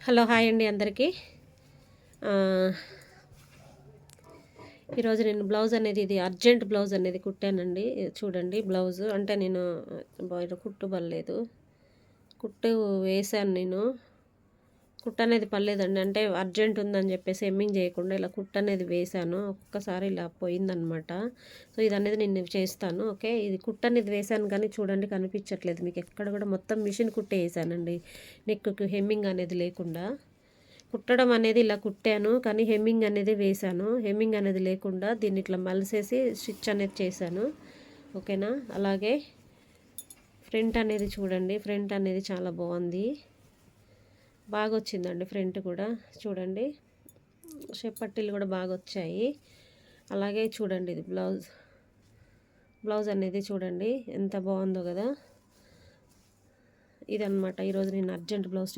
Hello hi అండి అందరికీ. ఈరోజు నేను బ్లౌజ్ అనేది ఇది అర్జెంట్ బ్లౌజ్ అనేది కుట్టానండి. చూడండి బ్లౌజు అంటే నేను కుట్టు పడలేదు, కుట్టు వేసాను నేను. కుట్టు అనేది పడలేదండి, అంటే అర్జెంట్ ఉందని చెప్పేసి ఎమ్మింగ్ చేయకుండా ఇలా కుట్టు అనేది వేసాను. ఒక్కసారి ఇలా పోయిందనమాట. సో ఇది అనేది నేను చేస్తాను. ఓకే, ఇది కుట్టు అనేది వేసాను కానీ చూడండి కనిపించట్లేదు మీకు ఎక్కడ కూడా. మొత్తం మిషన్ కుట్టే వేసానండి, నెక్కు హెమ్మింగ్ అనేది లేకుండా. కుట్టడం అనేది ఇలా కుట్టాను కానీ హెమ్మింగ్ అనేది వేసాను. హెమ్మింగ్ అనేది లేకుండా దీన్ని ఇట్లా మలిసేసి స్టిచ్ అనేది చేశాను. ఓకేనా. అలాగే ఫ్రంట్ అనేది చూడండి, ఫ్రంట్ అనేది చాలా బాగుంది, బాగా వచ్చిందండి ఫ్రంట్ కూడా. చూడండి పట్టీలు కూడా బాగా వచ్చాయి. అలాగే చూడండి ఇది బ్లౌజ్ అనేది చూడండి ఎంత బాగుందో కదా. ఇదన్నమాట ఈరోజు నేను అర్జెంట్ బ్లౌజ్